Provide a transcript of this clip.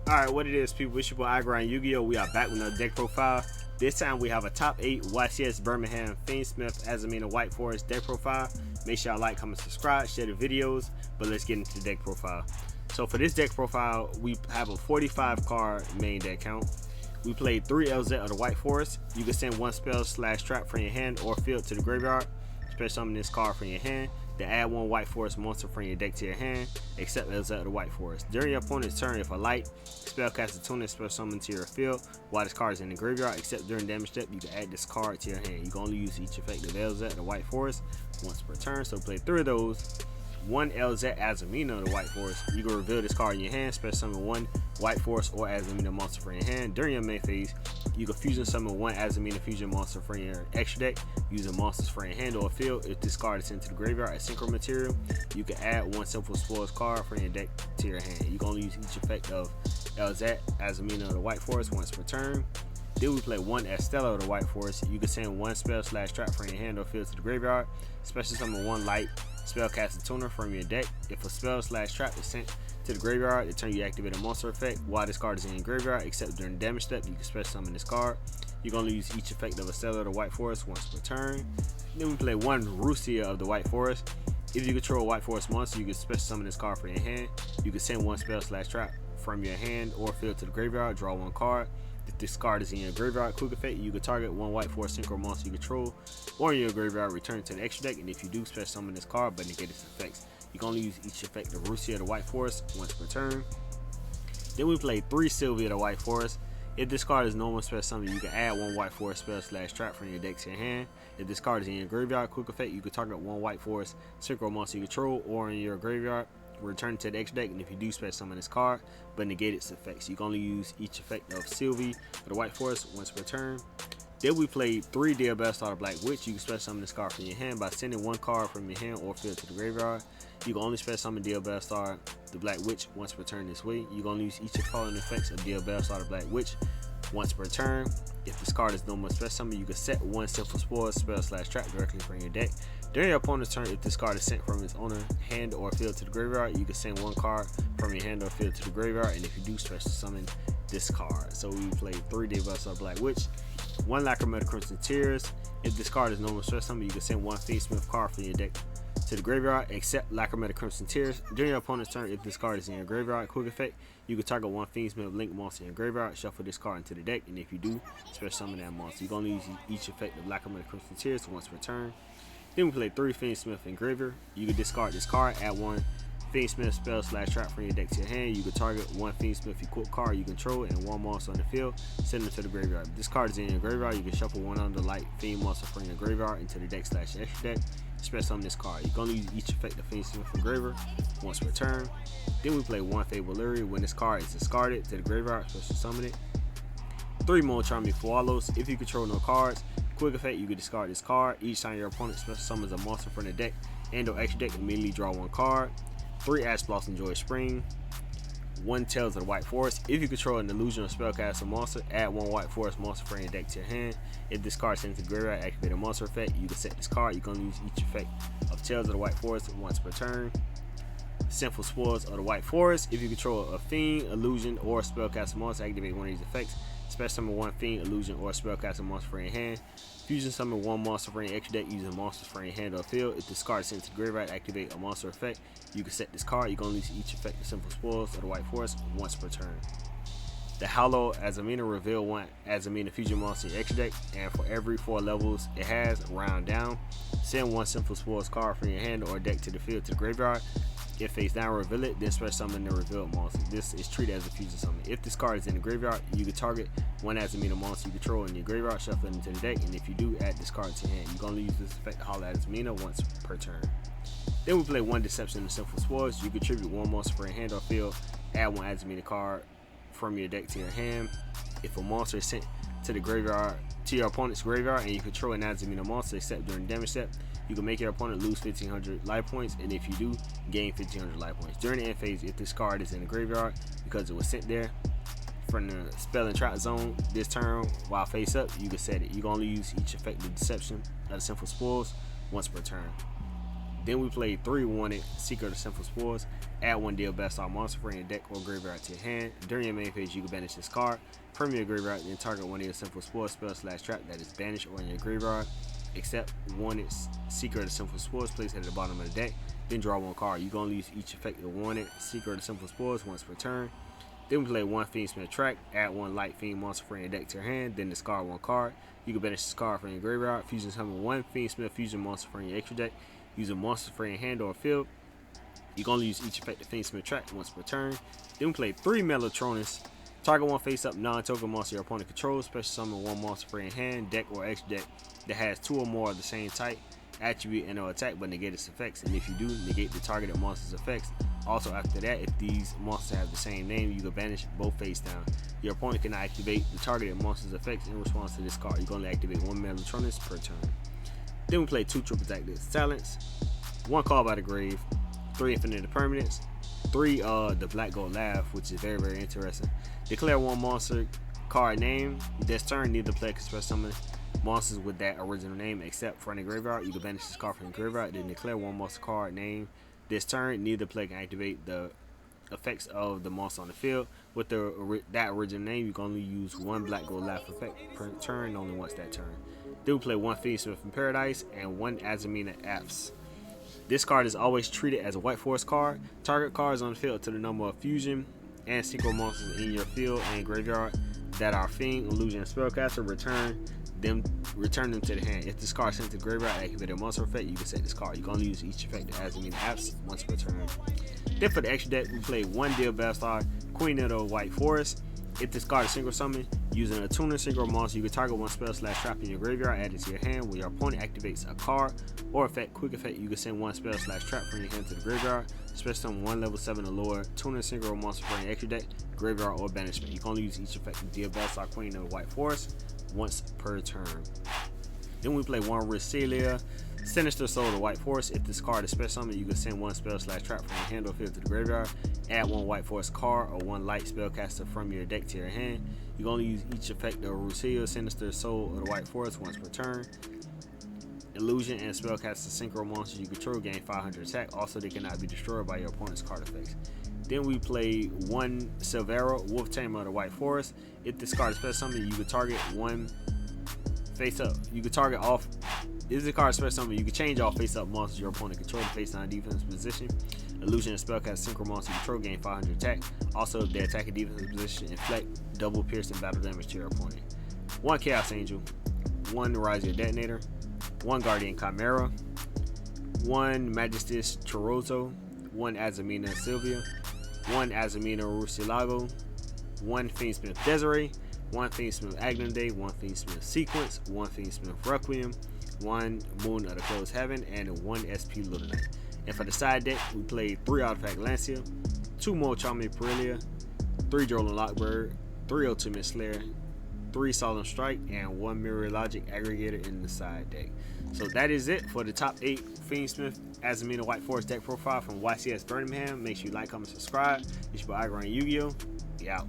Alright, what it is, people, it's your boy Yugioh. We are back with another deck profile. This time we have a top 8 Ycs Birmingham Fiendsmith Azamina White Forest deck profile. Make sure y'all like, comment, subscribe, share the videos, but let's get into the deck profile. So for this deck profile, we have a 45 card main deck count. We played 3 LZ of the White Forest. You can send 1 spell / trap from your hand or field to the graveyard. Special summon this card from your hand. Then add 1 White Forest monster from your deck to your hand, except LZ of the White Forest. During your opponent's turn, if a light spellcaster tuner special summon to your field while this card is in the graveyard, except during damage step, you can add this card to your hand. You can only use each effect of LZ of the White Forest once per turn. So play 3 of those. 1 LZ Azamina of the White Forest. You can reveal this card in your hand, special summon 1 White Forest or Azamina monster from your hand. During your main phase, you can fusion summon 1 Azamina fusion monster from your extra deck using monsters from your hand or field. If this card is sent to the graveyard as synchro material, you can add 1 simple spoils card from your deck to your hand. You can only use each effect of LZ Azamina of the White Forest once per turn. Then we play 1 Estella of the White Forest. You can send 1 spell / trap from your hand or field to the graveyard. Special summon 1 light spellcaster tuner from your deck. If a spell / trap is sent to the graveyard, the turn you activate a monster effect while this card is in your graveyard, except during the damage step, you can special summon this card. You can only use each effect of Estella of the White Forest once per turn. Then we play 1 Rusia of the White Forest. If you control a White Forest monster, you can special summon this card from your hand. You can send 1 spell / trap from your hand or field to the graveyard, draw 1 card. If this card is in your graveyard, quick effect, you can target 1 White Forest synchro monster you control or in your graveyard, return to the extra deck, and if you do, special summon this card but negate its effects. You can only use each effect of Rusia of the White Forest once per turn. Then we play 3 Sylvia of the White Forest. If this card is normal special summon, you can add 1 White Forest spell / trap from your deck to your hand. If this card is in your graveyard, quick effect, you can target 1 White Forest synchro monster you control or in your graveyard, return to the extra deck, and if you do, special summon this card but negate its effects. You can only use each effect of Sylvie of the White Forest once per turn. Then we played 3 Dear Bellstar the Black Witch. You can special summon this card from your hand by sending 1 card from your hand or field to the graveyard. You can only special summon Dear Bellstar the Black Witch once per turn this way. You can only use each of the following effects of Dear Bellstar the Black Witch once per turn. If this card is normal special summon, you can set 1 simple spoil spell / trap directly from your deck. During your opponent's turn, if this card is sent from its owner hand or field to the graveyard, you can send 1 card from your hand or field to the graveyard, and if you do, special summon this card. So we played 3 Dear Bellstar Black Witch, 1 Lacrimetal Crimson Tears. If this card is normal special summon, you can send 1 Fiendsmith card from your deck to the graveyard, except Lacrimetal Crimson Tears. During your opponent's turn, if this card is in your graveyard, quick effect, you can target 1 Fiendsmith link monster in your graveyard, shuffle this card into the deck, and if you do, special summon that monster. You can only use each effect of Lacrimetal Crimson Tears once per turn. Then we play 3 Fiendsmith Engraver. You can discard this card, add 1 Fiendsmith spell / trap from your deck to your hand. You can target 1 Fiendsmith equipped card you control and 1 monster on the field, send them to the graveyard. If this card is in your graveyard, you can shuffle 1 under light Fiend monster from your graveyard into the deck / extra deck. Special summon this card. You can only use each effect of Fiendsmith Engraver once per turn. Then we play 1 Fable Lure. When this card is discarded to the graveyard, special summon it. 3 More Charming Swallows. If you control no cards, quick effect, you can discard this card. Each time your opponent special summons a monster from the deck and or extra deck, immediately draw 1 card. 3 Ash Blossom Joy Spring. 1 Tales of the White Forest. If you control an illusion or spellcaster monster, add 1 White Forest monster from your deck to your hand. If this card is sent to the graveyard, activate a monster effect, you can set this card. You can use each effect of Tales of the White Forest once per turn. Sinful Spoils of the White Forest. If you control a Fiend, Illusion, or spellcaster monster, activate one of these effects. Special summon 1 Fiend, Illusion, or spellcaster monster from your hand. Fusion summon 1 monster from your extra deck using monsters from your hand or field. If this card is sent to the graveyard, activate a monster effect. You can set this card. You can only use each effect of Simple Spoils of the White Forest once per turn. The Hollow Azamina, reveal 1 Azamina fusion monster in your extra deck, and for every 4 levels it has, round down, send 1 Simple Spoils card from your hand or deck to the field to the graveyard. If face down, reveal it, then special summon the revealed monster. This is treated as a fusion summon. If this card is in the graveyard, you can target 1 Azamina monster you control in your graveyard, shuffle it into the deck, and if you do, add this card to your hand. You can only use this effect to Hollow Azamina once per turn. Then we play 1 Deception and Simple Spoils. You contribute 1 monster from your hand or field, add 1 Azamina card from your deck to your hand. If a monster is sent to the graveyard, to your opponent's graveyard, and you control an Azamina monster except during damage step, you can make your opponent lose 1500 life points, and if you do, gain 1500 life points. During the end phase, if this card is in the graveyard because it was sent there from the spell and trap zone this turn while face up, you can set it. You can only use each effect of Deception of the Sinful Spoils once per turn. Then we played 3 wanted Secret of Sinful Spores. Add 1 deal best off monster from your deck or graveyard to your hand. During your main phase, you can banish this card. From your graveyard, then target 1 of your Sinful Spores spell/trap that is banished or in your graveyard. Except wanted Secret of Sinful Spores placed at the bottom of the deck. Then draw 1 card. You can only use each effect of wanted Secret of Sinful Spores once per turn. Then we play 1 Fiendsmith track. Add 1 light fiend monster from your deck to your hand. Then discard 1 card. You can banish this card from your graveyard. Fusion summon 1 Fiendsmith fusion monster from your extra deck. Use a monster from your hand or field. You can only use each effect of Fiendsmith track once per turn. Then we play 3 Mellotronus. Target 1 face-up non-token monster your opponent controls. Special summon 1 monster from your hand, deck, or extra deck that has 2 or more of the same type, attribute, and/or attack, but negate its effects. And if you do, negate the targeted monster's effects. Also, after that, if these monsters have the same name, you can banish both face down. Your opponent cannot activate the targeted monster's effects in response to this card. You can only activate 1 Mellotronus per turn. Then we play 2 triple tactics silence, 1 call by the grave, 3 infinite permanents, 3 the black gold laugh, which is very, very interesting. Declare 1 monster card name. This turn, neither player can special summon monsters with that original name except from the graveyard. You can banish this card from the graveyard. Then declare 1 monster card name. This turn, neither player can activate the effects of the monster on the field with that original name. You can only use 1 black gold laugh effect per turn, only once that turn. Then we play 1 Fiendsmith from Paradise and 1 Azamina Apps. This card is always treated as a white forest card. Target cards on the field to the number of fusion and secret monsters in your field and graveyard that are fiend, illusion, and spellcaster. Return them to the hand. If this card is sent to the graveyard and activate a monster effect, you can set this card. You can only use each effect of Azamina Apps once per turn. Then for the extra deck, we play 1 Deal Bastard, Queen of the White Forest. If this card is synchro summon, using a tuner synchro monster, you can target 1 spell/trap in your graveyard, add it to your hand. When your opponent activates a card or effect, quick effect, you can send 1 spell/trap from your hand to the graveyard. Special summon 1 level 7 or lower tuner synchro monster from your extra deck, graveyard, or banishment. You can only use each effect of Deal Bastard, Queen of the White Forest once per turn. Then we play 1 Risselia, Sinister Soul of the White Forest. If this card is special summoned, you can send 1 spell/trap from your hand or field to the graveyard. Add 1 White Forest card or 1 light spellcaster from your deck to your hand. You can only use each effect of Risselia, Sinister Soul of the White Forest once per turn. Illusion and spellcaster synchro monsters you control gain 500 attack. Also, they cannot be destroyed by your opponent's card effects. Then we play 1 Silvera, Wolf Tamer of the White Forest. If this card is special summoned, you can target 1 face up. You can target off. This is a card special summon. You can change all face-up monsters your opponent control to face down defense position. Illusion and spellcast synchro monster control gain 500 attack. Also, if they attack a defensive position, inflict double piercing battle damage to your opponent. 1 Chaos Angel, 1 Rise-Your Detonator, 1 Guardian Chimera, 1 Magistus Chorozo, 1 Azamina Sylvia, 1 Azamina Rusilago, 1 Fiendsmith Desiree, 1 Fiendsmith Agnonday, 1 Fiendsmith Sequence, 1 Fiendsmith Requiem, 1 Moon of the Closed Heaven, and 1 SP Little Knight. And for the side deck, we played 3 Artifact Lancia, 2 more Charming Perillia, 3 Jolan Lockbird, 3 Ultimate Slayer, 3 Solemn Strike, and 1 Mirror Logic Aggregator in the side deck. So that is it for the top 8 Fiendsmith Azamina White Forest deck profile from Ycs Birmingham. Make sure you like, comment, subscribe. It's your boy Ycs Birmingham Yu-Gi-Oh! We out.